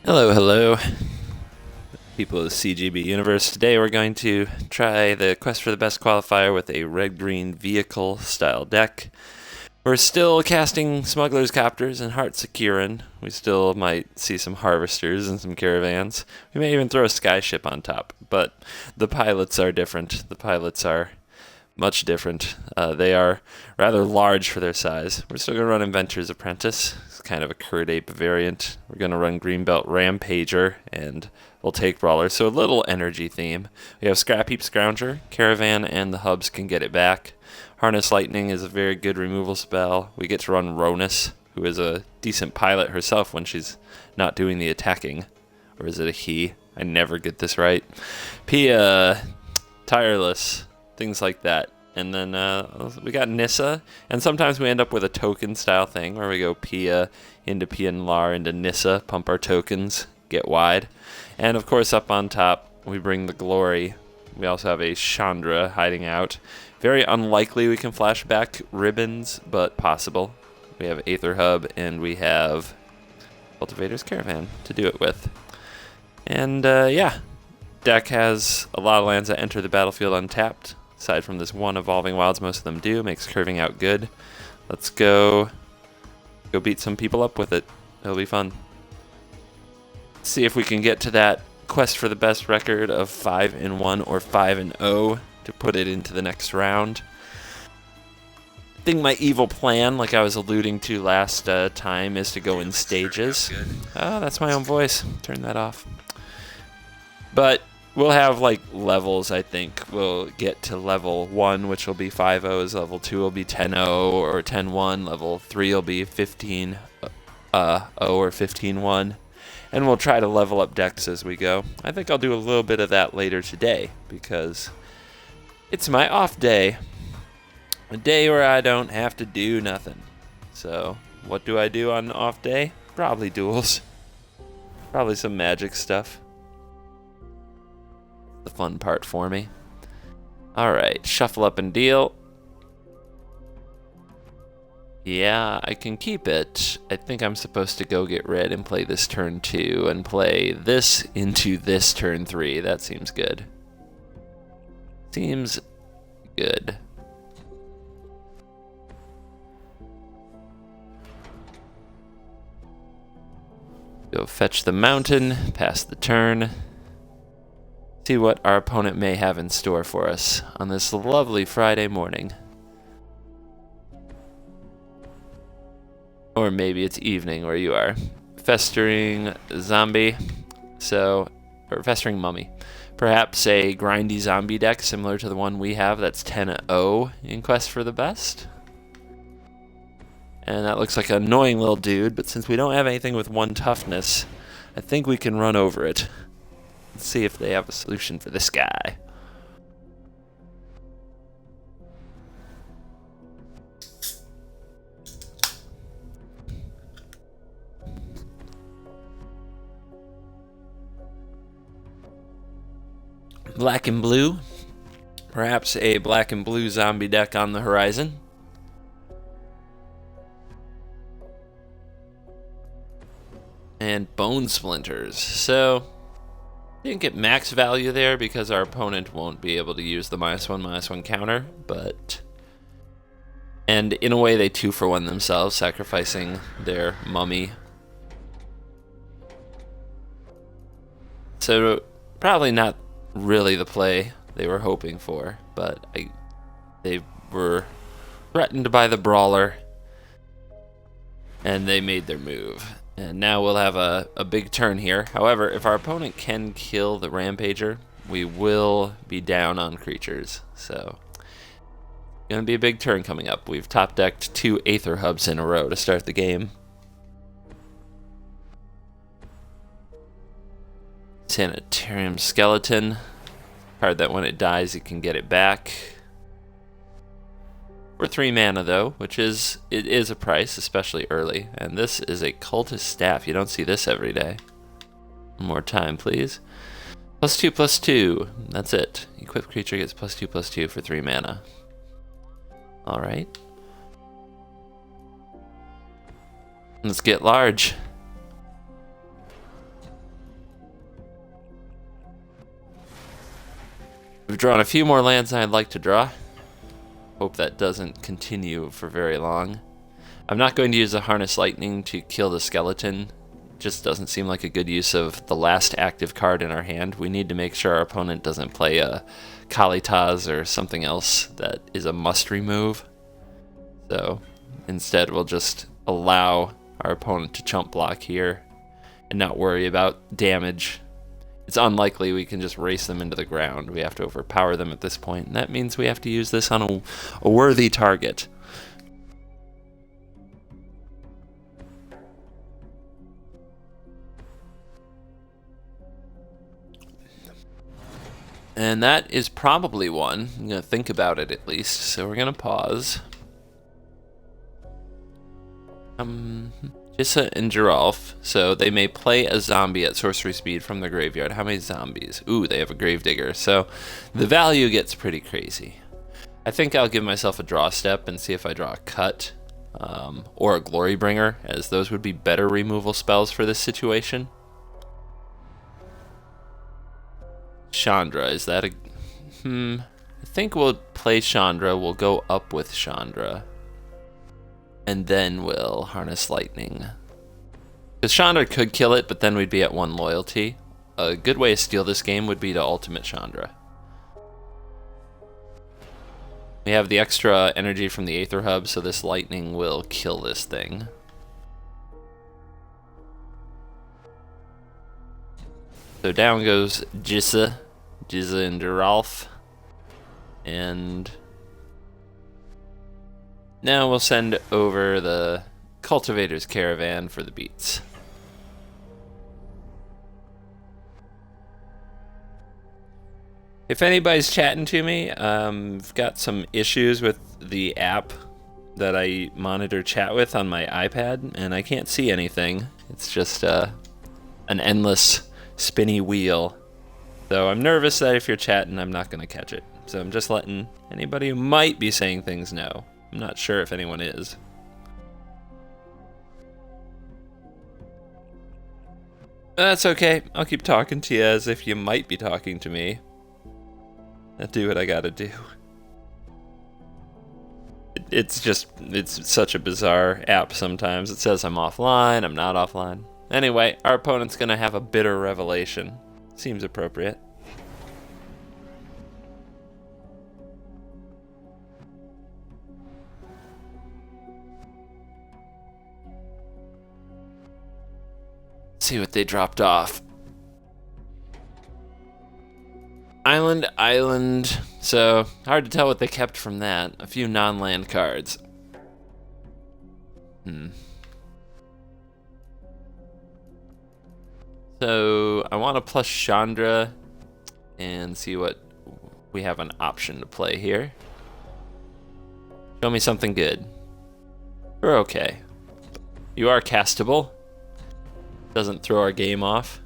Hello, hello, people of the CGB universe. Today we're going to try the quest for the best qualifier with a red-green vehicle style deck. We're still casting smugglers, copters, and hearts of kiran. We still might see some harvesters and some caravans. We may even throw a skyship on top, but the pilots are different. The pilots are much different. They are rather large for their size. We're still going to run inventors apprentice. It's kind of a q4tB variant. We're going to run greenbelt rampager and voltaic brawler, so a little energy theme. We have scrapheap, scrounger, caravan, and the hubs can get it back. Harness lightning is a very good removal spell. We get to run rhonas, who is a decent pilot herself when she's not doing the attacking. Or is it a he? I never get this right. Pia, tireless, things like that. And then we got Nissa, and sometimes we end up with a token style thing where we go Pia into nalaar into Nissa, pump our tokens, get wide. And of course up on top we bring the glory. We also have a chandra hiding out. Very unlikely we can flash back ribbons, but possible. We have Aether Hub and we have Cultivator's Caravan to do it with. And yeah, deck has a lot of lands that enter the battlefield untapped. Aside from this one Evolving Wilds, most of them do. Makes curving out good. Let's go beat some people up with it. It'll be fun. Let's see if we can get to that quest for the best record of 5-1 or 5-0 to put it into the next round. I think my evil plan, like I was alluding to last time, is to go in stages. Oh, that's my own voice. Turn that off. But we'll have like levels, I think. We'll get to level 1, which will be 5-0s. Level 2 will be 10-0 or 10-1. Level 3 will be 15-0 or 15-1. And we'll try to level up decks as we go. I think I'll do a little bit of that later today because it's my off day. A day where I don't have to do nothing. So, what do I do on an off day? Probably duels. Probably some magic stuff. The fun part for me. Alright, shuffle up and deal. Yeah, I can keep it. I think I'm supposed to go get red and play this turn 2 and play this into this turn 3. That seems good. Seems good. Go fetch the mountain, pass the turn. See what our opponent may have in store for us on this lovely Friday morning. Or maybe it's evening where you are. Festering zombie. Or festering mummy. Perhaps a grindy zombie deck similar to the one we have that's 10-0 in Quest for the Best. And that looks like an annoying little dude, but since we don't have anything with 1 toughness, I think we can run over it. Let's see if they have a solution for this guy. Black and blue. Perhaps a black and blue zombie deck on the horizon. And bone splinters. So didn't get max value there because our opponent won't be able to use the -1/-1 counter, but and in a way they 2-for-1 themselves, sacrificing their mummy. So probably not really the play they were hoping for, but they were threatened by the brawler and they made their move. And now we'll have a big turn here. However, if our opponent can kill the rampager, we will be down on creatures. So, gonna be a big turn coming up. We've top decked 2 Aether Hubs in a row to start the game. Sanitarium Skeleton. Card that when it dies, you can get it back. For 3 mana though, which is a price, especially early. And this is a cultist staff. You don't see this every day. One more time, please. +2/+2. That's it. Equipped creature gets +2/+2 for 3 mana. Alright. Let's get large. We've drawn a few more lands than I'd like to draw. Hope that doesn't continue for very long. I'm not going to use the Harness Lightning to kill the skeleton. It just doesn't seem like a good use of the last active card in our hand. We need to make sure our opponent doesn't play a Kalitas or something else that is a must remove. So instead we'll just allow our opponent to chump block here and not worry about damage. It's unlikely we can just race them into the ground. We have to overpower them at this point, and that means we have to use this on a worthy target. And that is probably one. I'm going to think about it at least, so we're going to pause. Nissa and Gearhulk, so they may play a zombie at sorcery speed from the graveyard. How many zombies? Ooh, they have a gravedigger, so the value gets pretty crazy. I think I'll give myself a draw step and see if I draw a cut or a glorybringer, as those would be better removal spells for this situation. Chandra, is that a... I think we'll play Chandra. We'll go up with Chandra. And then we'll Harness Lightning. Because Chandra could kill it, but then we'd be at 1 loyalty. A good way to steal this game would be to ultimate Chandra. We have the extra energy from the Aether Hub, so this lightning will kill this thing. So down goes Nissa and Gearhulk. And now we'll send over the Cultivator's Caravan for the beats. If anybody's chatting to me, I've got some issues with the app that I monitor chat with on my iPad, and I can't see anything. It's just an endless spinny wheel. So I'm nervous that if you're chatting, I'm not going to catch it. So I'm just letting anybody who might be saying things know. I'm not sure if anyone is. That's okay. I'll keep talking to you as if you might be talking to me. I'll do what I gotta do. It's such a bizarre app sometimes. It says I'm offline, I'm not offline. Anyway, our opponent's gonna have a bitter revelation. Seems appropriate. See what they dropped off. Island. So, hard to tell what they kept from that. A few non-land cards. So, I want to plus Chandra and see what we have an option to play here. Show me something good. We're okay. You are castable. Doesn't throw our game off.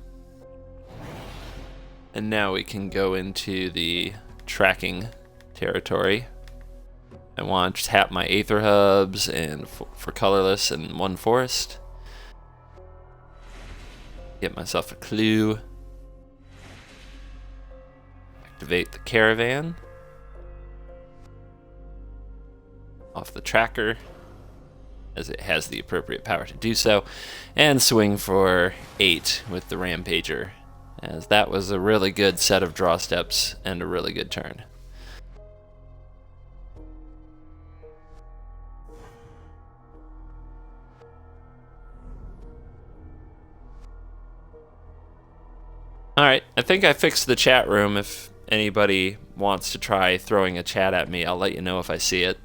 And now we can go into the tracking territory. I want to tap my Aether Hubs and for colorless and 1 forest. Get myself a clue. Activate the caravan. Off the tracker, as it has the appropriate power to do so. And swing for 8 with the rampager, as that was a really good set of draw steps and a really good turn. Alright, I think I fixed the chat room. If anybody wants to try throwing a chat at me, I'll let you know if I see it.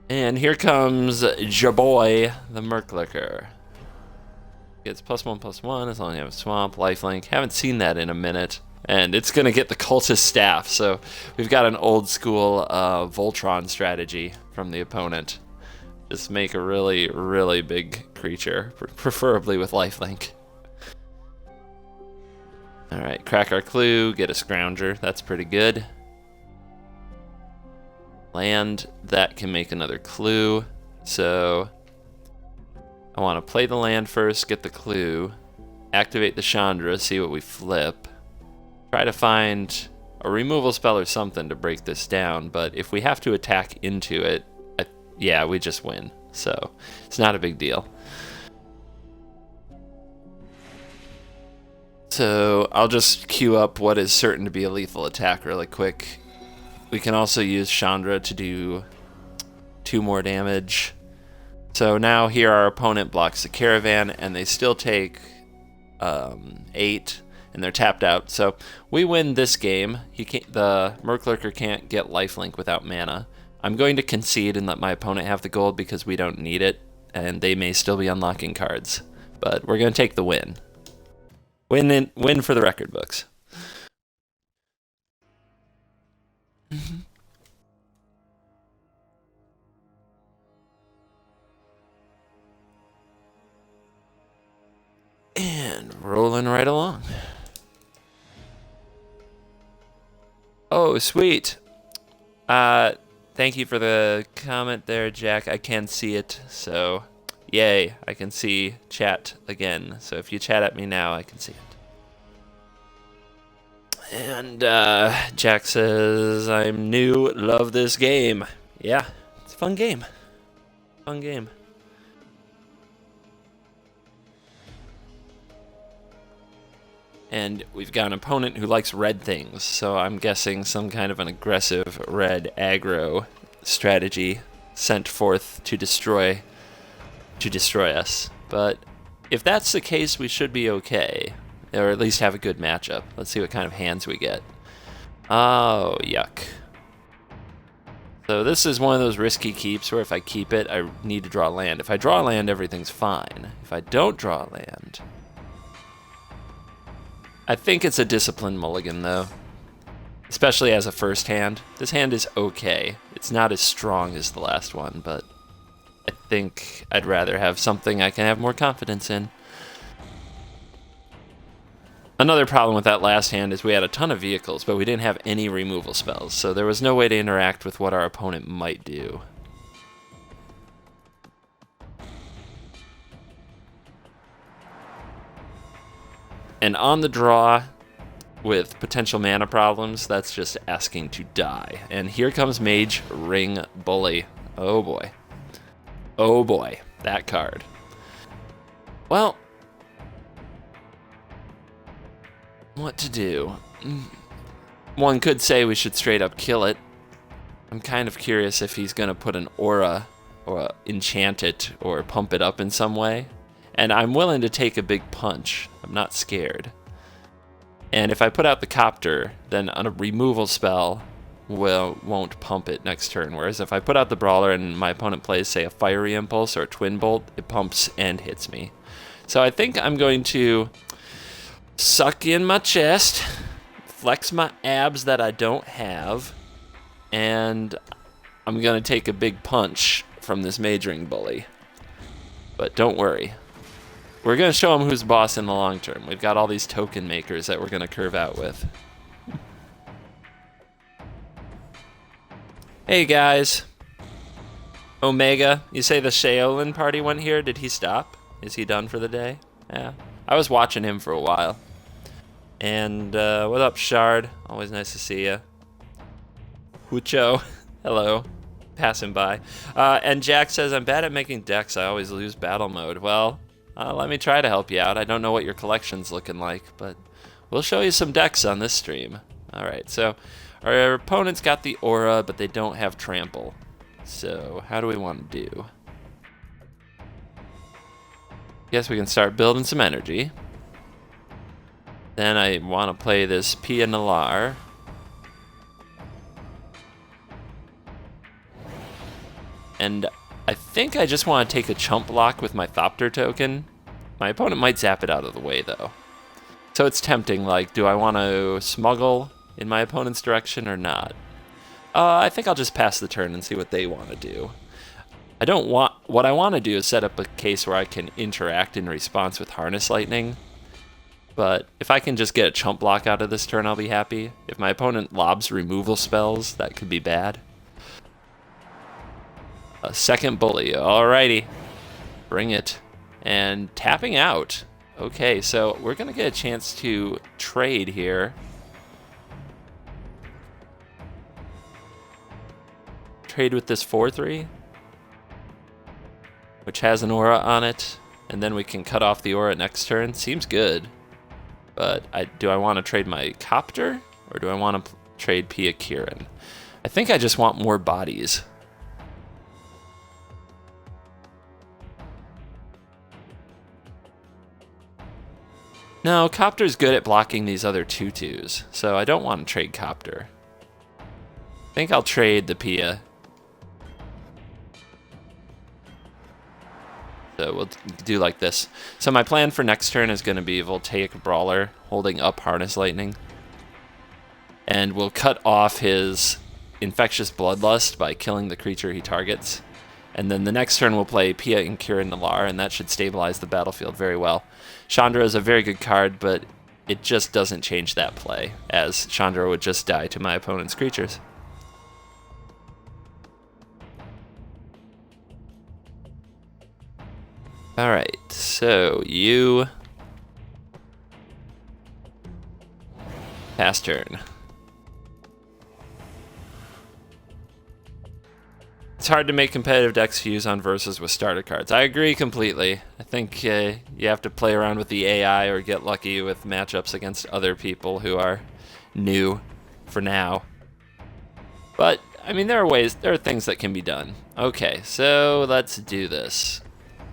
And here comes Jaboy, the Merklicker. Gets +1/+1 as long as you have a swamp, lifelink. Haven't seen that in a minute. And it's going to get the cultist staff. So we've got an old school Voltron strategy from the opponent. Just make a really, really big creature, preferably with lifelink. Alright, crack our clue, get a scrounger. That's pretty good. Land, that can make another clue. So I want to play the land first, get the clue, activate the Chandra, see what we flip. try to find a removal spell or something to break this down, but if we have to attack into it, yeah, we just win. So it's not a big deal. So I'll just queue up what is certain to be a lethal attack really quick. We can also use Chandra to do 2 more damage. So now here our opponent blocks the caravan, and they still take 8, and they're tapped out. So we win this game. The Merclurker can't get lifelink without mana. I'm going to concede and let my opponent have the gold because we don't need it, and they may still be unlocking cards. But we're going to take the win. Win for the record books. And rolling right along. Oh, sweet. Thank you for the comment there, Jack. I can see it, so yay, I can see chat again. So if you chat at me now, I can see it. And Jack says, I'm new, love this game. Yeah, it's a fun game. Fun game. And we've got an opponent who likes red things, so I'm guessing some kind of an aggressive red aggro strategy sent forth to destroy us. But if that's the case, we should be okay, or at least have a good matchup. Let's see what kind of hands we get. Oh, yuck. So this is one of those risky keeps where if I keep it, I need to draw land. If I draw land, everything's fine. If I don't draw land, I think it's a disciplined mulligan, though. Especially as a first hand. This hand is okay. It's not as strong as the last one, but I think I'd rather have something I can have more confidence in. Another problem with that last hand is we had a ton of vehicles, but we didn't have any removal spells, so there was no way to interact with what our opponent might do. And on the draw, with potential mana problems, that's just asking to die. And here comes Mage Ring Bully. Oh boy. Oh boy, that card. Well, what to do? One could say we should straight up kill it. I'm kind of curious if he's going to put an aura, or enchant it, or pump it up in some way. And I'm willing to take a big punch. I'm not scared. And if I put out the copter, then on a removal spell won't pump it next turn. Whereas if I put out the brawler and my opponent plays, say, a fiery impulse or a twin bolt, it pumps and hits me. So I think I'm going to suck in my chest, flex my abs that I don't have, and I'm going to take a big punch from this Mage Ring Bully. But don't worry. We're going to show him who's boss in the long term. We've got all these token makers that we're going to curve out with. Hey guys. Omega, you say the Shaolin party went here? Did he stop? Is he done for the day? Yeah. I was watching him for a while. And what up, Shard? Always nice to see you. Hucho, hello. Passing by. And Jack says, I'm bad at making decks. I always lose battle mode. Well, let me try to help you out. I don't know what your collection's looking like, but we'll show you some decks on this stream. Alright, so our opponent's got the aura, but they don't have trample. So how do we want to do? Guess we can start building some energy. Then I want to play this Pia Nalaar. And I think I just want to take a chump block with my Thopter token. My opponent might zap it out of the way, though. So it's tempting, like, do I want to smuggle in my opponent's direction or not? I think I'll just pass the turn and see what they want to do. What I want to do is set up a case where I can interact in response with Harness Lightning. But if I can just get a chump block out of this turn, I'll be happy. If my opponent lobs removal spells, that could be bad. A second bully, alrighty. Bring it. And tapping out. Okay, so we're gonna get a chance to trade here. trade with this 4/3, which has an aura on it, and then we can cut off the aura next turn. Seems good, but do I want to trade my copter, or do I want to trade Pia Kiran? I think I just want more bodies. No, copter's good at blocking these other 2/2s, so I don't want to trade copter. I think I'll trade the Pia. So we'll do like this. So my plan for next turn is going to be voltaic brawler holding up harness lightning. And we'll cut off his infectious bloodlust by killing the creature he targets. And then the next turn we'll play Pia and Kiran Nalaar, and that should stabilize the battlefield very well. Chandra is a very good card, but it just doesn't change that play, as Chandra would just die to my opponent's creatures. Alright, so you pass turn. It's hard to make competitive decks fuse on versus with starter cards. I agree completely. I think you have to play around with the AI or get lucky with matchups against other people who are new for now. But, I mean, there are things that can be done. Okay, so let's do this.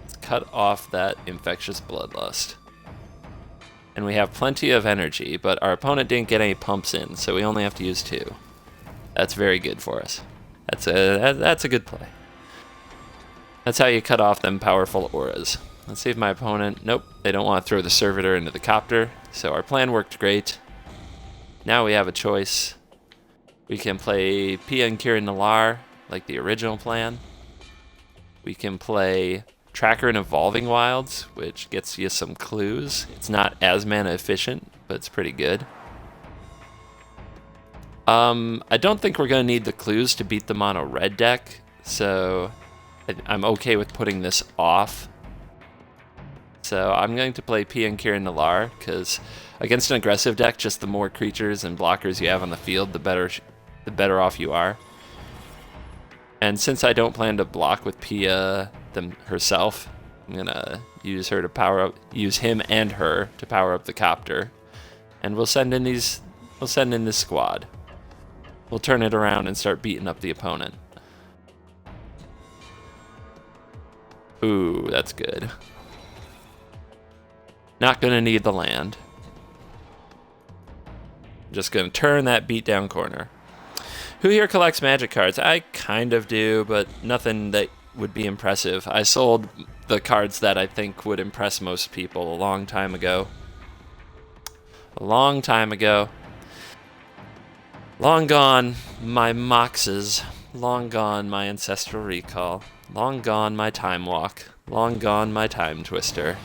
Let's cut off that infectious bloodlust. And we have plenty of energy, but our opponent didn't get any pumps in, so we only have to use 2. That's very good for us. That's a good play. That's how you cut off them powerful auras. Let's see if my opponent... Nope, they don't want to throw the servitor into the copter. So our plan worked great. Now we have a choice. We can play Pia and Kiran Nalaar, like the original plan. We can play Tracker and Evolving Wilds, which gets you some clues. It's not as mana efficient, but it's pretty good. I don't think we're going to need the clues to beat the mono red deck, so I'm okay with putting this off. So I'm going to play Pia and Kiran Nalaar, because against an aggressive deck, just the more creatures and blockers you have on the field, the better off you are. And since I don't plan to block with Pia herself, I'm gonna use her to use him and her to power up the copter, and we'll send in this squad. We'll turn it around and start beating up the opponent. Ooh, that's good. Not gonna need the land. Just gonna turn that beatdown corner. Who here collects magic cards? I kind of do, but nothing that would be impressive. I sold the cards that I think would impress most people a long time ago. A long time ago. Long gone my Moxes, long gone my Ancestral Recall, long gone my Time Walk, long gone my Time Twister.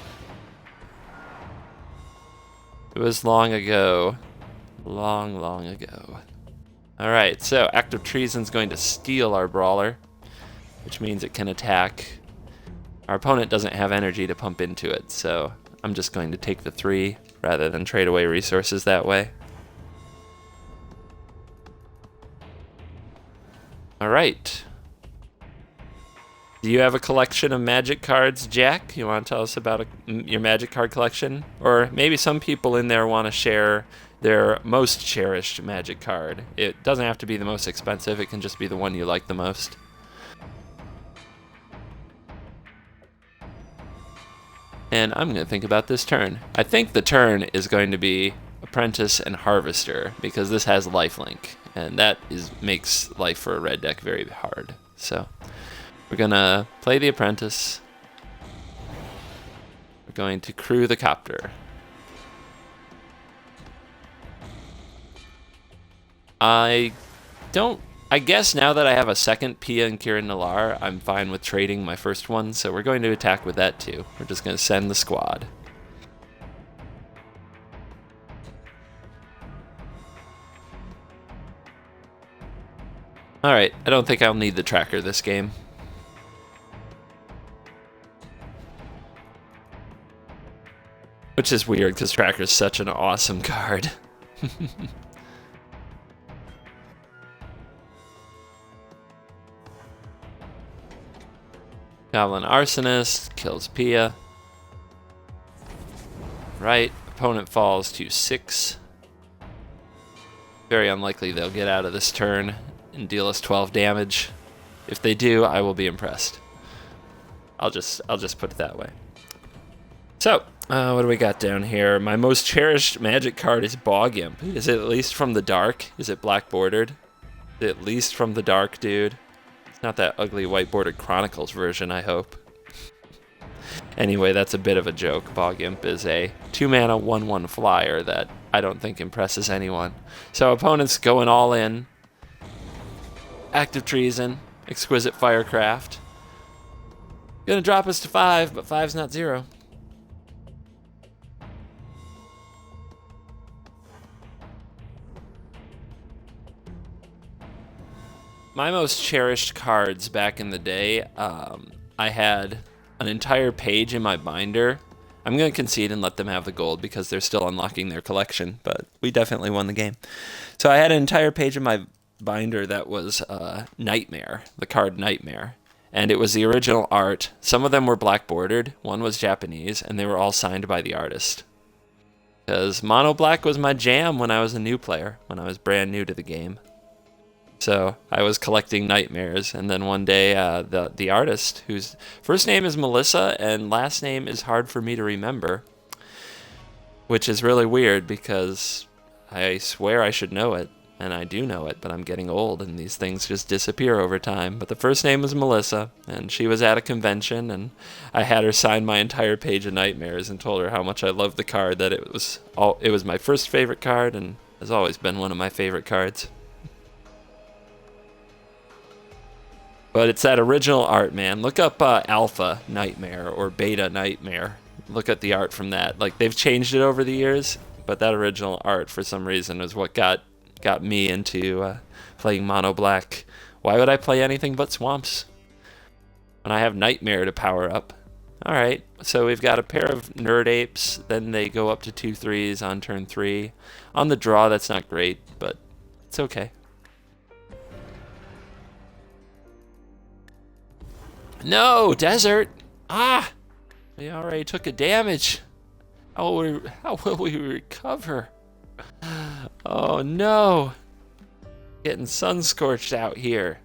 It was long ago, long, long ago. Alright, so Act of Treason's going to steal our brawler, which means it can attack. Our opponent doesn't have energy to pump into it, so I'm just going to take the 3 rather than trade away resources that way. Alright. Do you have a collection of magic cards, Jack? You want to tell us about your magic card collection? Or maybe some people in there want to share their most cherished magic card. It doesn't have to be the most expensive, it can just be the one you like the most. And I'm going to think about this turn. I think the turn is going to be Apprentice and Harvester, because this has lifelink, and that makes life for a red deck very hard. So we're going to play the Apprentice. We're going to crew the copter. I guess now that I have a second Pia and Kiran Nalaar, I'm fine with trading my first one, so we're going to attack with that too. We're just going to send the squad. Alright, I don't think I'll need the tracker this game. Which is weird, because tracker is such an awesome card. Goblin Arsonist kills Pia. Right, opponent falls to 6. Very unlikely they'll get out of this turn and deal us 12 damage. If they do, I will be impressed. I'll just put it that way. So, what do we got down here? My most cherished magic card is Bog Imp. Is it at least from the dark? Is it black bordered? Is it at least from the dark, dude? It's not that ugly white bordered Chronicles version, I hope. Anyway, that's a bit of a joke. Bog Imp is a 2-mana 1/1 flyer that I don't think impresses anyone. So opponents going all in. Active Treason, Exquisite Firecraft. Gonna drop us to 5, but 5's not 0. My most cherished cards back in the day, I had an entire page in my binder. I'm going to concede and let them have the gold because they're still unlocking their collection, but we definitely won the game. So I had an entire page in my binder that was Nightmare, the card Nightmare. And it was the original art. Some of them were black bordered, one was Japanese, and they were all signed by the artist. Because mono black was my jam when I was a new player, when I was brand new to the game. So I was collecting Nightmares, and then one day the artist, whose first name is Melissa and last name is hard for me to remember, which is really weird because I swear I should know it, and I do know it, but I'm getting old and these things just disappear over time. But the first name was Melissa, and she was at a convention, and I had her sign my entire page of Nightmares and told her how much I loved the card, that it was my first favorite card and has always been one of my favorite cards. But it's that original art, man. Look up Alpha Nightmare or Beta Nightmare. Look at the art from that. Like, they've changed it over the years, but that original art, for some reason, is what got me into playing mono black. Why would I play anything but swamps when I have Nightmare to power up? All right, so we've got a pair of Nerd Apes. Then they go up to 2/3s on turn 3. On the draw, that's not great, but it's okay. No, desert. Ah, we already took a damage. How will we recover? Oh no. Getting sun scorched out here.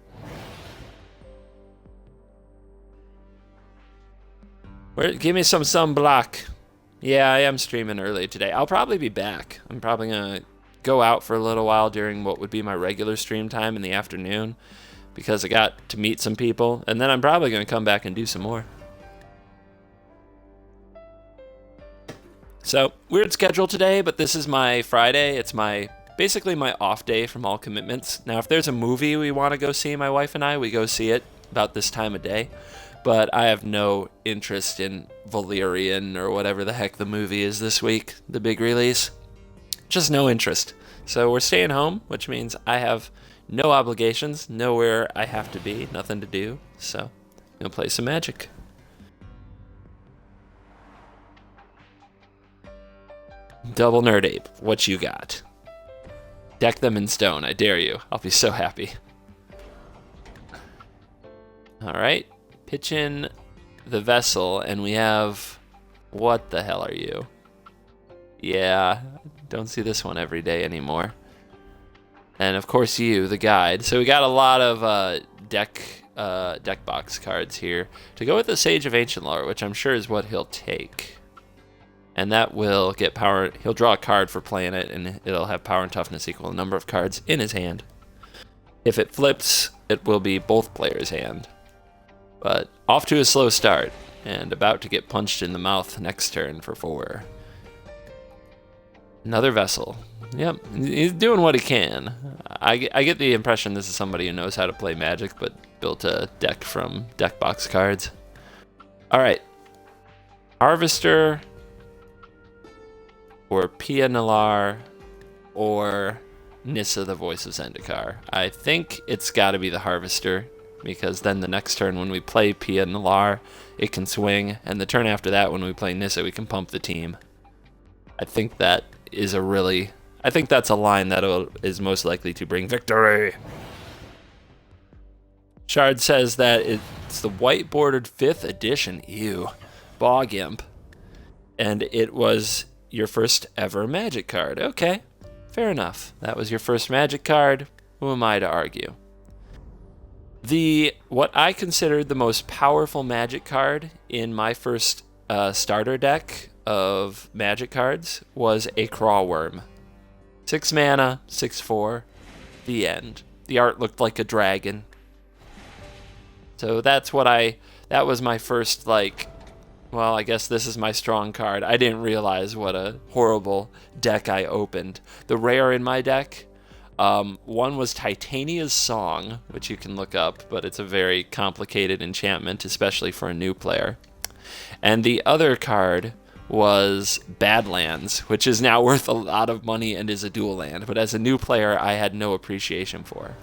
Give me some sunblock. Yeah, I am streaming early today. I'll probably be back. I'm probably gonna go out for a little while during what would be my regular stream time in the afternoon, because I got to meet some people, and then I'm probably going to come back and do some more. So, weird schedule today, but this is my Friday. It's basically my off day from all commitments. Now, if there's a movie we want to go see, my wife and I, we go see it about this time of day. But I have no interest in Valerian or whatever the heck the movie is this week, the big release. Just no interest. So we're staying home, which means I have no obligations, nowhere I have to be, nothing to do, so I'm gonna play some Magic. Double Nerd Ape, what you got? Deck them in stone, I dare you. I'll be so happy. Alright, pitch in the Vessel, and we have... What the hell are you? Yeah, don't see this one every day anymore. And of course you, the guide. So we got a lot of deck box cards here to go with the Sage of Ancient Lore, which I'm sure is what he'll take. And that will get power. He'll draw a card for playing it, and it'll have power and toughness equal the number of cards in his hand. If it flips, it will be both players' hand. But off to a slow start, and about to get punched in the mouth next turn for 4. Another Vessel. Yep, he's doing what he can. I get the impression this is somebody who knows how to play Magic, but built a deck from deck box cards. Alright. Harvester, or Pia Nalaar, or Nissa, the Voice of Zendikar. I think it's got to be the Harvester, because then the next turn when we play Pia Nalaar, it can swing, and the turn after that when we play Nissa, we can pump the team. I think that is I think that's a line that is most likely to bring victory. Shard says that it's the white bordered 5th edition. Ew. Bog Imp. And it was your first ever magic card. Okay. Fair enough. That was your first magic card. Who am I to argue? What I considered the most powerful magic card in my first starter deck of magic cards was a Crawworm. 6 mana, 6/4, the end. The art looked like a dragon. So that was my first, like, well, I guess this is my strong card. I didn't realize what a horrible deck I opened. The rare in my deck, one was Titania's Song, which you can look up, but it's a very complicated enchantment, especially for a new player. And the other card was Badlands, which is now worth a lot of money and is a dual land, but as a new player, I had no appreciation for.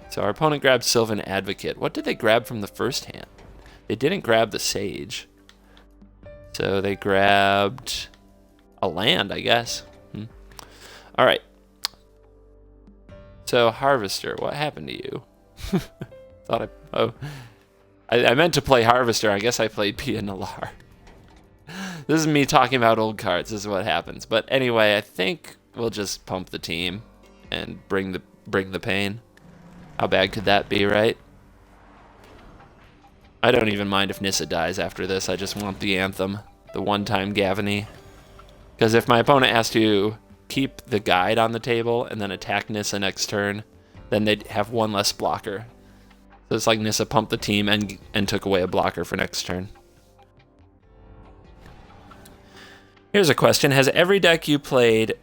So our opponent grabbed Sylvan Advocate. What did they grab from the first hand? They didn't grab the Sage. So they grabbed a land, I guess. All right. So Harvester, what happened to you? I meant to play Harvester. I guess I played Pia Nalaar. This is me talking about old cards. This is what happens. But anyway, I think we'll just pump the team and bring the pain. How bad could that be, right? I don't even mind if Nissa dies after this. I just want the Anthem, the one-time Gavany. Because if my opponent has to keep the guide on the table and then attack Nissa next turn, then they'd have one less blocker. So it's like Nissa pumped the team and took away a blocker for next turn. Here's a question. Has every deck you played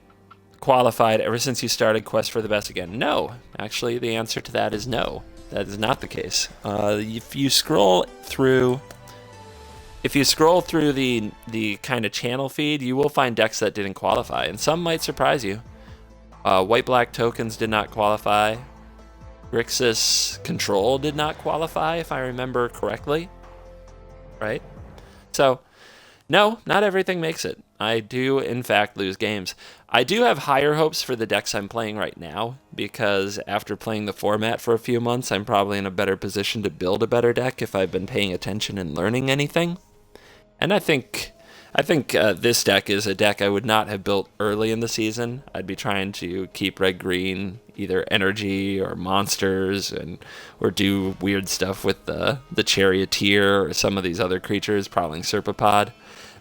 qualified ever since you started Quest for the Best again? No. Actually, the answer to that is no. That is not the case. If you scroll through the kind of channel feed, you will find decks that didn't qualify, and some might surprise you. White-black tokens did not qualify. Grixis Control did not qualify, if I remember correctly. Right? So, no, not everything makes it. I do, in fact, lose games. I do have higher hopes for the decks I'm playing right now, because after playing the format for a few months, I'm probably in a better position to build a better deck if I've been paying attention and learning anything. And I think this deck is a deck I would not have built early in the season. I'd be trying to keep red-green, either energy or monsters, or do weird stuff with the charioteer or some of these other creatures, prowling serpapod.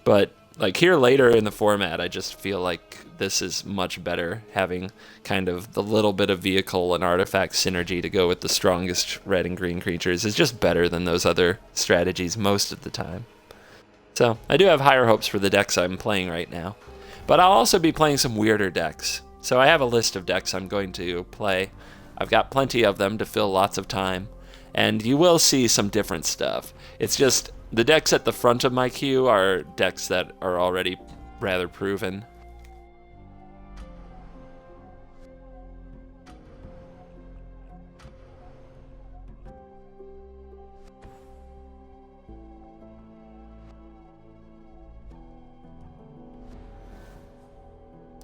But like here later in the format, I just feel like this is much better, having kind of the little bit of vehicle and artifact synergy to go with the strongest red and green creatures is just better than those other strategies most of the time. So I do have higher hopes for the decks I'm playing right now. But I'll also be playing some weirder decks. So I have a list of decks I'm going to play. I've got plenty of them to fill lots of time. And you will see some different stuff. It's just the decks at the front of my queue are decks that are already rather proven.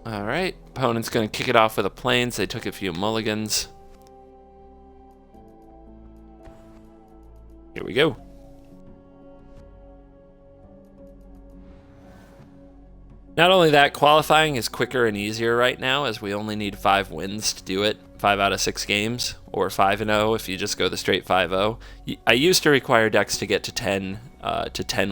All right, opponent's going to kick it off with a Plains. They took a few mulligans. Here we go. Not only that, qualifying is quicker and easier right now, as we only need 5 wins to do it. 5 out of 6 games, or 5-0 if you just go the straight 5-0. I used to require decks to get to 10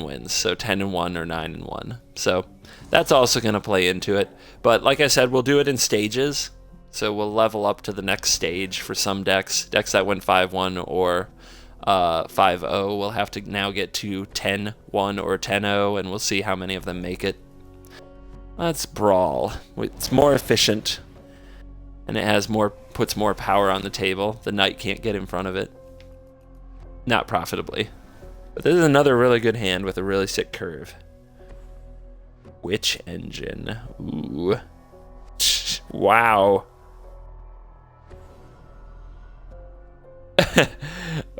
wins, so 10-1 or 9-1. So that's also going to play into it. But like I said, we'll do it in stages. So we'll level up to the next stage for some decks. Decks that went 5-1 or 5-0 will have to now get to 10-1 or 10-0, and we'll see how many of them make it. Let's Brawl. It's more efficient, and it puts more power on the table. The knight can't get in front of it. Not profitably. But this is another really good hand with a really sick curve. Witch Engine. Ooh. Wow.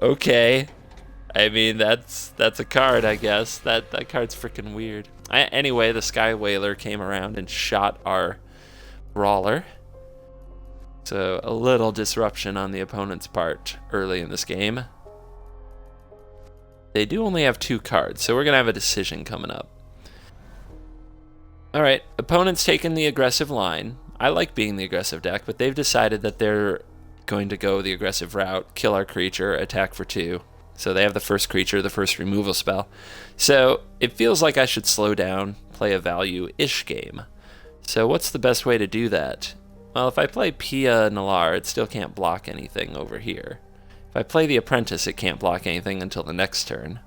Okay. I mean, that's a card, I guess. That card's freaking weird. Anyway, the Sky Whaler came around and shot our Brawler. So a little disruption on the opponent's part early in this game. They do only have 2 cards, so we're going to have a decision coming up. Alright, opponent's taking the aggressive line. I like being the aggressive deck, but they've decided that they're going to go the aggressive route, kill our creature, attack for 2. So they have the first creature, the first removal spell. So it feels like I should slow down, play a value-ish game. So what's the best way to do that? Well, if I play Pia Nalaar, it still can't block anything over here. If I play the Apprentice, it can't block anything until the next turn.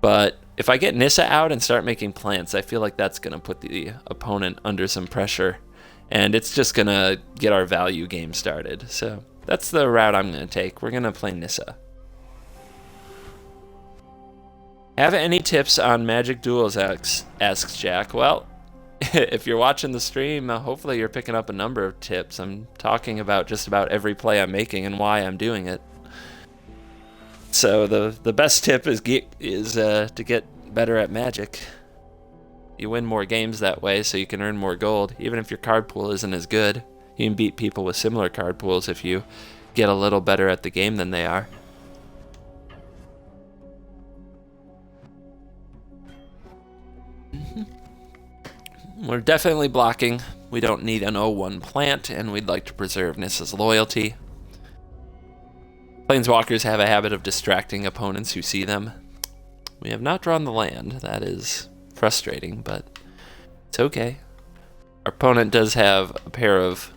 But if I get Nissa out and start making plants, I feel like that's going to put the opponent under some pressure. And it's just going to get our value game started. So that's the route I'm going to take. We're going to play Nissa. Have any tips on Magic Duels, asks Jack. Well, if you're watching the stream, hopefully you're picking up a number of tips. I'm talking about just about every play I'm making and why I'm doing it. So the best tip is to get better at Magic. You win more games that way, so you can earn more gold. Even if your card pool isn't as good, you can beat people with similar card pools if you get a little better at the game than they are. We're definitely blocking. We don't need an 0-1 plant, and we'd like to preserve Nissa's loyalty. Planeswalkers have a habit of distracting opponents who see them. We have not drawn the land. That is frustrating, but it's okay. Our opponent does have a pair of...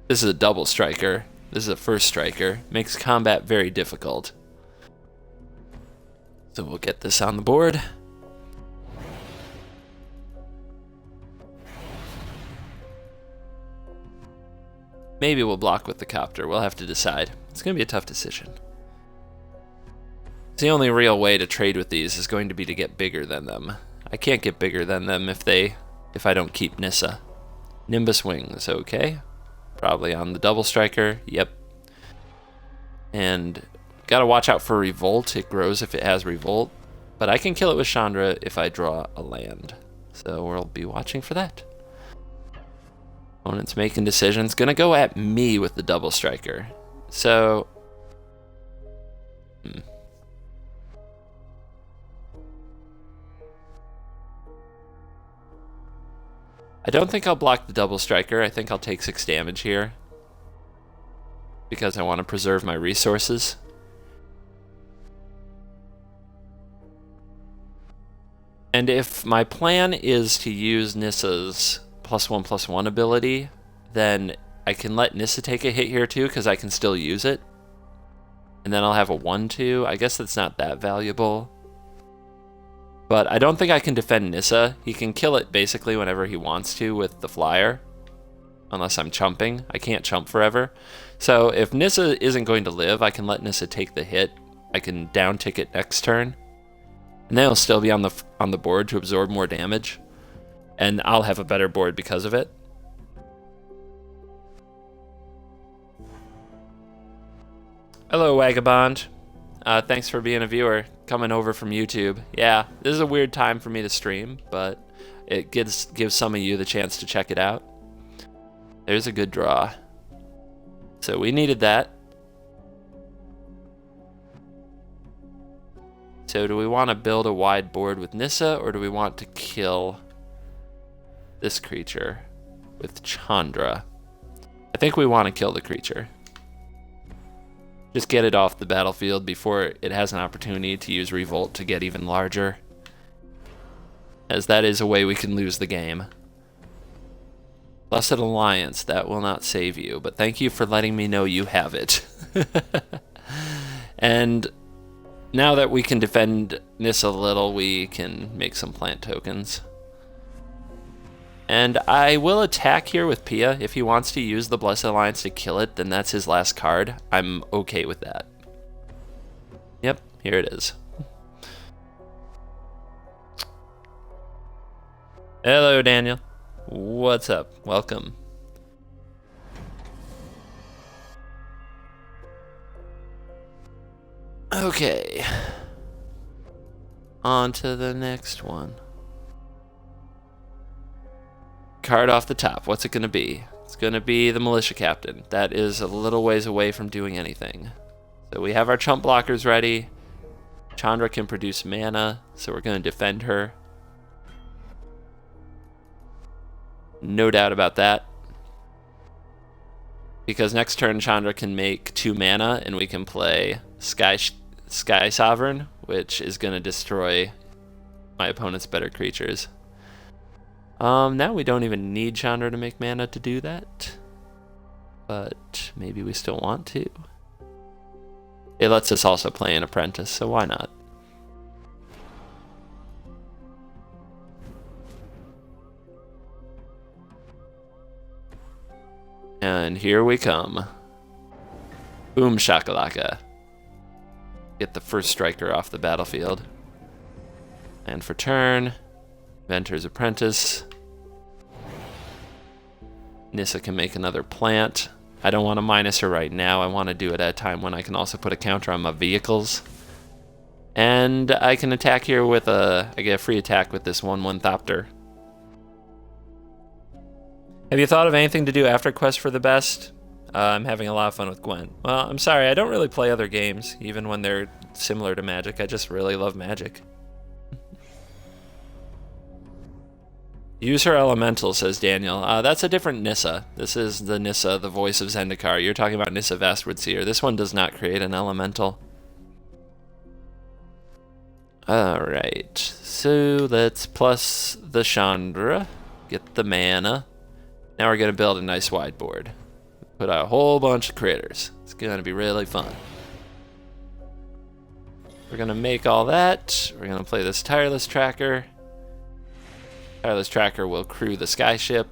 This is a double striker. This is a first striker. Makes combat very difficult. So we'll get this on the board. Maybe we'll block with the copter. We'll have to decide. It's going to be a tough decision. The only real way to trade with these is going to be to get bigger than them. I can't get bigger than them if I don't keep Nissa. Nimbus Wings, okay. Probably on the double striker, yep. And gotta watch out for Revolt. It grows if it has Revolt. But I can kill it with Chandra if I draw a land. So we'll be watching for that. Opponent's making decisions. Gonna go at me with the double striker. So... I don't think I'll block the double striker. I think I'll take 6 damage here. Because I want to preserve my resources. And if my plan is to use Nissa's +1/+1 ability, then I can let Nissa take a hit here too, because I can still use it. And then I'll have a 1/2. I guess that's not that valuable. But I don't think I can defend Nissa. He can kill it basically whenever he wants to with the flyer. Unless I'm chumping. I can't chump forever. So if Nissa isn't going to live, I can let Nissa take the hit. I can down tick it next turn. And then he'll still be on the board to absorb more damage. And I'll have a better board because of it. Hello, Vagabond. Thanks for being a viewer, coming over from YouTube. Yeah, this is a weird time for me to stream, but it gives some of you the chance to check it out. There's a good draw. So we needed that. So do we want to build a wide board with Nissa, or do we want to kill this creature with Chandra? I think we want to kill the creature. Just get it off the battlefield before it has an opportunity to use Revolt to get even larger. As that is a way we can lose the game. Blessed Alliance, that will not save you, but thank you for letting me know you have it. And now that we can defend Nissa a little, we can make some plant tokens. And I will attack here with Pia. If he wants to use the Blessed Alliance to kill it, then that's his last card. I'm okay with that. Yep, here it is. Hello, Daniel. What's up? Welcome. Okay. On to the next one. Card off the top. What's it going to be? It's going to be the Militia Captain. That is a little ways away from doing anything. So we have our chump blockers ready. Chandra can produce mana, so we're going to defend her. No doubt about that. Because next turn Chandra can make 2 mana and we can play Skysovereign, which is going to destroy my opponent's better creatures. Now we don't even need Chandra to make mana to do that. But maybe we still want to. It lets us also play an apprentice, so why not? And here we come. Boom shakalaka. Get the first striker off the battlefield. And for turn, Inventor's Apprentice. Nissa can make another plant. I don't want to minus her right now. I want to do it at a time when I can also put a counter on my vehicles. And I can attack here with I get a free attack with this 1/1 copter. Have you thought of anything to do after Quest for the Best? I'm having a lot of fun with Gwen. Well, I'm sorry, I don't really play other games, even when they're similar to Magic. I just really love Magic. Use her elemental, says Daniel. That's a different Nissa. This is the Nissa, the voice of Zendikar. You're talking about Nissa Vastwood Seer. This one does not create an elemental. Alright, so let's plus the Chandra, get the mana. Now we're going to build a nice wide board. Put out a whole bunch of critters. It's going to be really fun. We're going to make all that. We're going to play this tireless tracker. Tireless tracker will crew the skyship.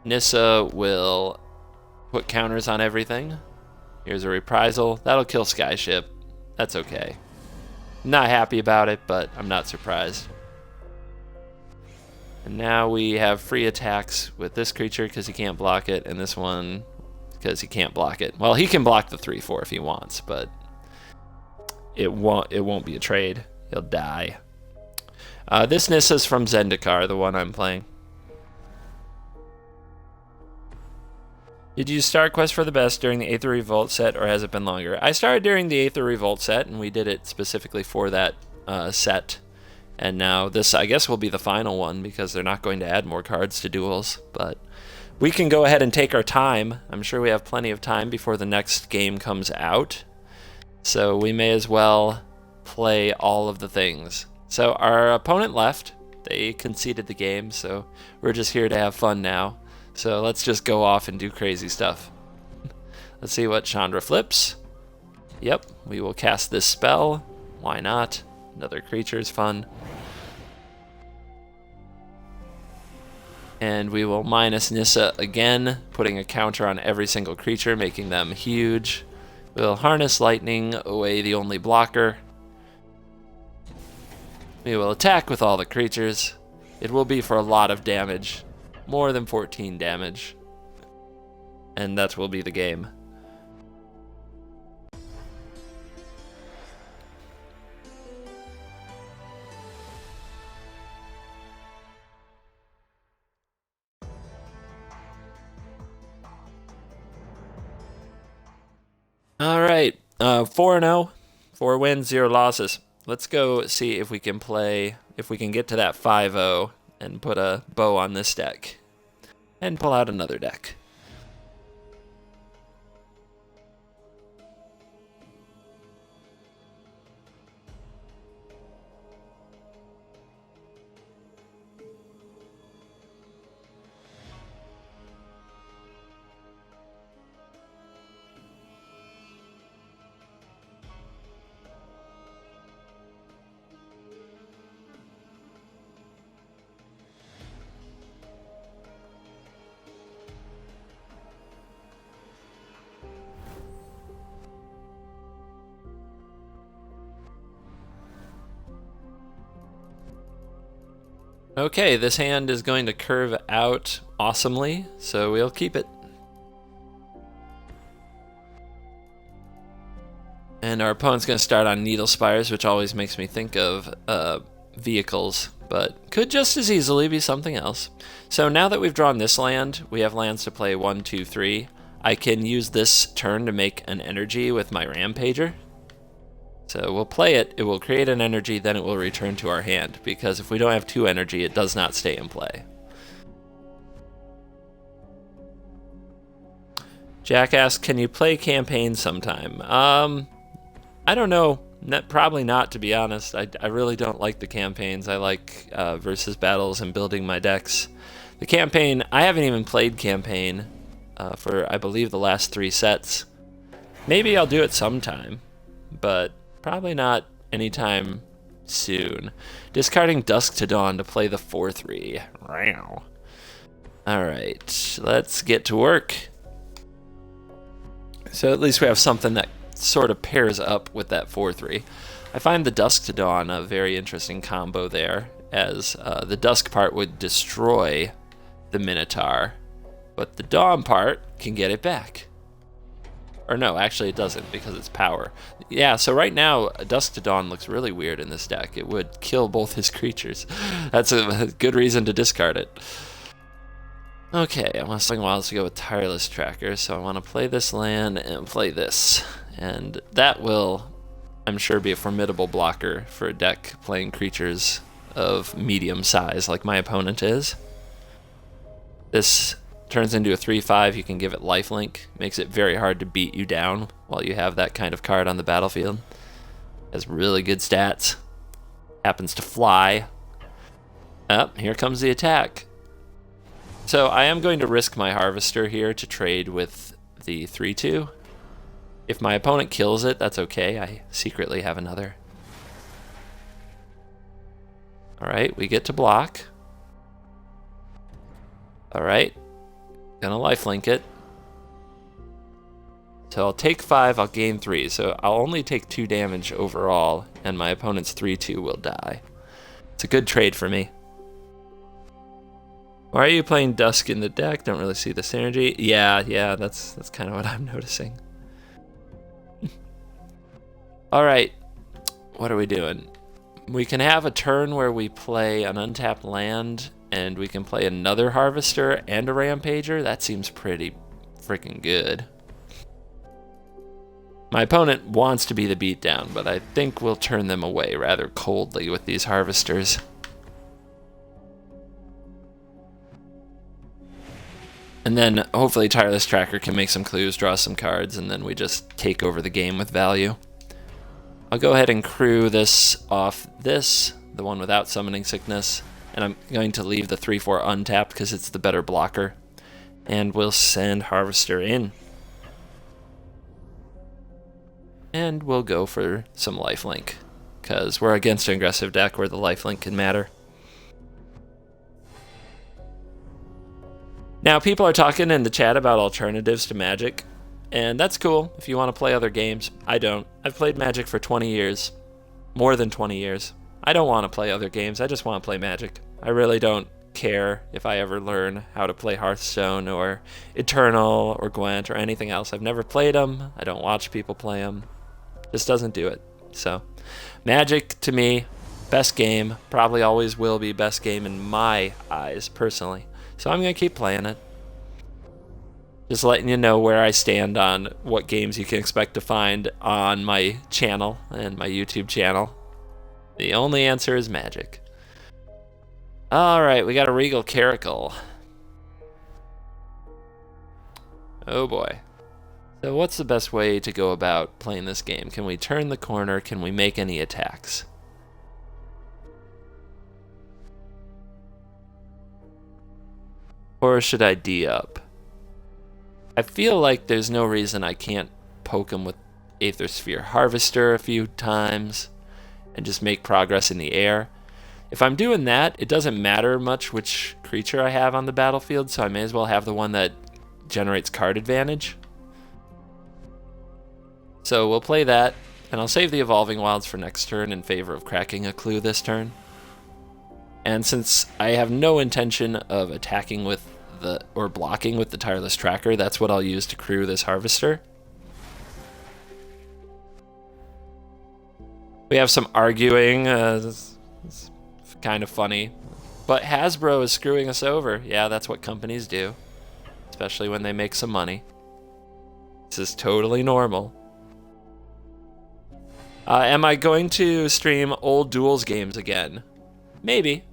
Nissa will put counters on everything. Here's a reprisal. That'll kill skyship. That's okay. Not happy about it, but I'm not surprised. And now we have free attacks with this creature because he can't block it, and this one because he can't block it. Well, he can block the 3/4 if he wants, but it won't be a trade. He'll die. This Nissa's from Zendikar, the one I'm playing. Did you start Quest for the Best during the Aether Revolt set, or has it been longer? I started during the Aether Revolt set, and we did it specifically for that set. And now this, I guess, will be the final one, because they're not going to add more cards to Duels. But we can go ahead and take our time. I'm sure we have plenty of time before the next game comes out. So we may as well play all of the things. So our opponent left. They conceded the game, so we're just here to have fun now. So let's just go off and do crazy stuff. Let's see what Chandra flips. Yep, we will cast this spell. Why not? Another creature is fun. And we will minus Nissa again, putting a counter on every single creature, making them huge. We'll harness lightning away the only blocker. We will attack with all the creatures. It will be for a lot of damage. More than 14 damage. And that will be the game. Alright, 4-0. 4 wins, 0 losses. Let's go see if we can get to that 5-0 and put a bow on this deck. And pull out another deck. Okay, this hand is going to curve out awesomely, so we'll keep it. And our opponent's going to start on Needle Spires, which always makes me think of vehicles, but could just as easily be something else. So now that we've drawn this land, we have lands to play 1, 2, 3. I can use this turn to make an energy with my rampager. So we'll play it, it will create an energy, then it will return to our hand, because if we don't have 2 energy, it does not stay in play. Jack asks, can you play campaign sometime? I don't know. Probably not, to be honest. I really don't like the campaigns. I like versus battles and building my decks. The campaign, I haven't even played campaign for, I believe, the last 3 sets. Maybe I'll do it sometime, but probably not anytime soon. Discarding Dusk to Dawn to play the 4/3. Alright, let's get to work. So at least we have something that sort of pairs up with that 4/3. I find the Dusk to Dawn a very interesting combo there, as the Dusk part would destroy the Minotaur, but the Dawn part can get it back. Or no, actually it doesn't, because it's power. Yeah, so right now, Dusk to Dawn looks really weird in this deck. It would kill both his creatures. That's a good reason to discard it. Okay, I want to swing wilds to go with Tireless Tracker, so I want to play this land and play this. And that will, I'm sure, be a formidable blocker for a deck playing creatures of medium size like my opponent is. This turns into a 3/5, you can give it lifelink. Makes it very hard to beat you down while you have that kind of card on the battlefield. Has really good stats. Happens to fly. Here comes the attack. So I am going to risk my Harvester here to trade with the 3/2. If my opponent kills it, that's okay. I secretly have another. Alright, we get to block. Alright, gonna lifelink it. So I'll take 5, I'll gain 3. So I'll only take 2 damage overall, and my opponent's 3/2 will die. It's a good trade for me. Why are you playing Dusk in the deck? Don't really see the synergy. Yeah, that's kind of what I'm noticing. Alright, what are we doing? We can have a turn where we play an untapped land, and we can play another Harvester and a Rampager. That seems pretty freaking good. My opponent wants to be the beatdown, but I think we'll turn them away rather coldly with these Harvesters. And then hopefully Tireless Tracker can make some clues, draw some cards, and then we just take over the game with value. I'll go ahead and crew this off this, the one without Summoning Sickness, and I'm going to leave the 3/4 untapped because it's the better blocker. And we'll send Harvester in. And we'll go for some lifelink, because we're against an aggressive deck where the lifelink can matter. Now, people are talking in the chat about alternatives to Magic, and that's cool if you want to play other games. I don't. I've played Magic for 20 years, more than 20 years. I don't want to play other games, I just want to play Magic. I really don't care if I ever learn how to play Hearthstone or Eternal or Gwent or anything else. I've never played them, I don't watch people play them. Just doesn't do it. So, Magic, to me, best game, probably always will be best game in my eyes, personally. So I'm going to keep playing it. Just letting you know where I stand on what games you can expect to find on my channel and my YouTube channel. The only answer is Magic. Alright, we got a Regal Caracal. Oh boy. So what's the best way to go about playing this game? Can we turn the corner? Can we make any attacks? Or should I D up? I feel like there's no reason I can't poke him with Aethersphere Harvester a few times and just make progress in the air. If I'm doing that, it doesn't matter much which creature I have on the battlefield, so I may as well have the one that generates card advantage. So we'll play that, and I'll save the Evolving Wilds for next turn in favor of cracking a clue this turn. And since I have no intention of attacking with or blocking with the Tireless Tracker, that's what I'll use to crew this Harvester. We have some arguing, it's kind of funny, but Hasbro is screwing us over. Yeah, that's what companies do, especially when they make some money. This is totally normal. Am I going to stream old Duels games again? Maybe.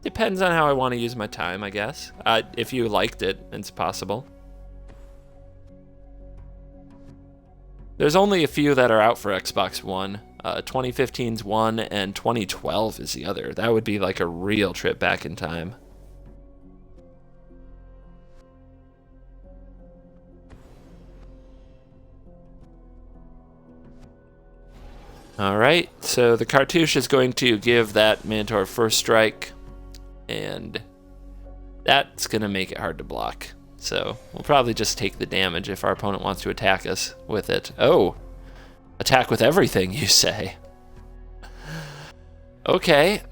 Depends on how I want to use my time, I guess. If you liked it, it's possible. There's only a few that are out for Xbox One. 2015's one and 2012 is the other. That would be like a real trip back in time. Alright, so the cartouche is going to give that Manticore first strike, and that's going to make it hard to block. So we'll probably just take the damage if our opponent wants to attack us with it. Oh, attack with everything, you say? Okay,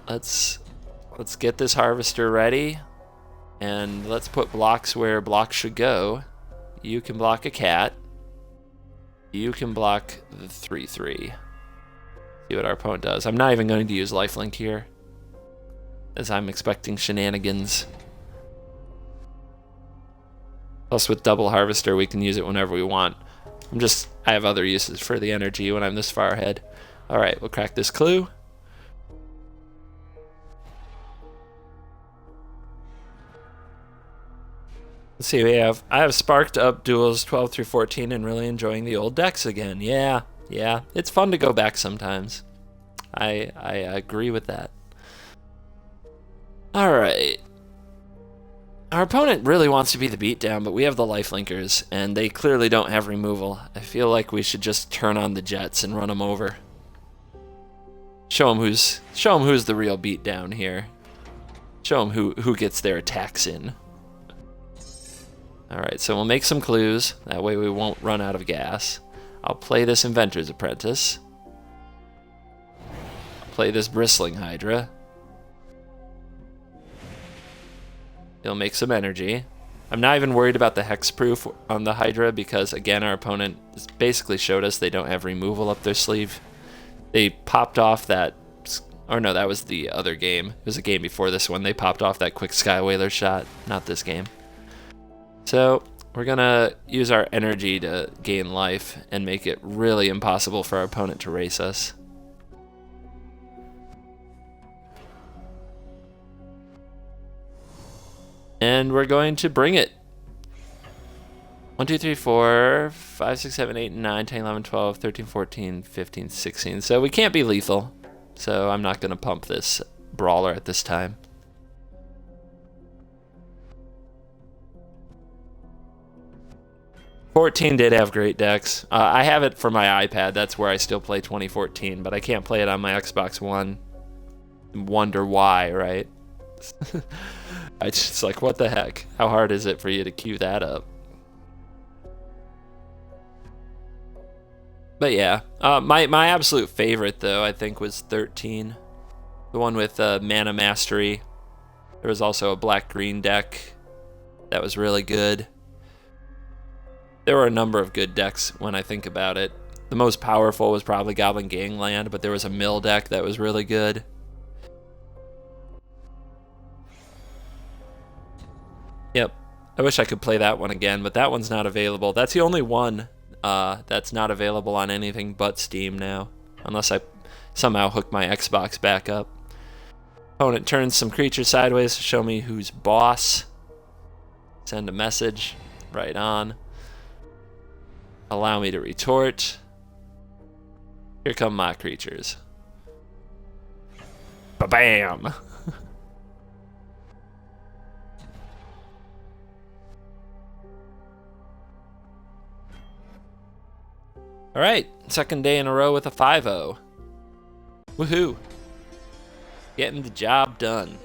let's get this harvester ready, and let's put blocks where blocks should go. You can block a cat. You can block the 3/3. See what our opponent does. I'm not even going to use lifelink here, as I'm expecting shenanigans. Plus, with double harvester, we can use it whenever we want. I have other uses for the energy when I'm this far ahead. All right, we'll crack this clue. Let's see, I have sparked up Duels 12 through 14 and really enjoying the old decks again. Yeah, it's fun to go back sometimes. I agree with that. All right. Our opponent really wants to be the beatdown, but we have the lifelinkers, and they clearly don't have removal. I feel like we should just turn on the jets and run them over. Show them who's the real beatdown here. Show them who gets their attacks in. All right, so we'll make some clues. That way we won't run out of gas. I'll play this inventor's apprentice. I'll play this bristling hydra. He'll make some energy. I'm not even worried about the hexproof on the hydra because, again, our opponent basically showed us they don't have removal up their sleeve. They popped off that... Or no, that was the other game. It was a game before this one. They popped off that quick Skywhaler shot. Not this game. So we're going to use our energy to gain life and make it really impossible for our opponent to race us. And we're going to bring it. 1, 2, 3, 4, 5, 6, 7, 8, 9, 10, 11, 12, 13, 14, 15, 16. So we can't be lethal. So I'm not going to pump this brawler at this time. '14 did have great decks. I have it for my iPad. That's where I still play 2014, but I can't play it on my Xbox One. Wonder why, right? I just like, what the heck? How hard is it for you to queue that up? But yeah, my absolute favorite though, I think, was 13, the one with Mana Mastery. There was also a black-green deck that was really good. There were a number of good decks when I think about it. The most powerful was probably Goblin Gangland, but there was a mill deck that was really good. Yep, I wish I could play that one again, but that one's not available. That's the only one that's not available on anything but Steam now, unless I somehow hook my Xbox back up. Opponent turns some creatures sideways to show me who's boss. Send a message. Right on. Allow me to retort. Here come my creatures. Ba-bam! Alright, second day in a row with a 5-0. Woohoo! Getting the job done.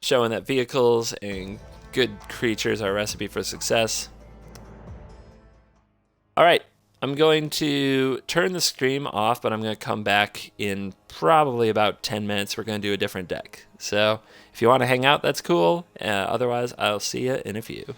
Showing that vehicles and good creatures are a recipe for success. Alright, I'm going to turn the stream off, but I'm going to come back in probably about 10 minutes. We're going to do a different deck. So if you want to hang out, that's cool. Otherwise, I'll see you in a few.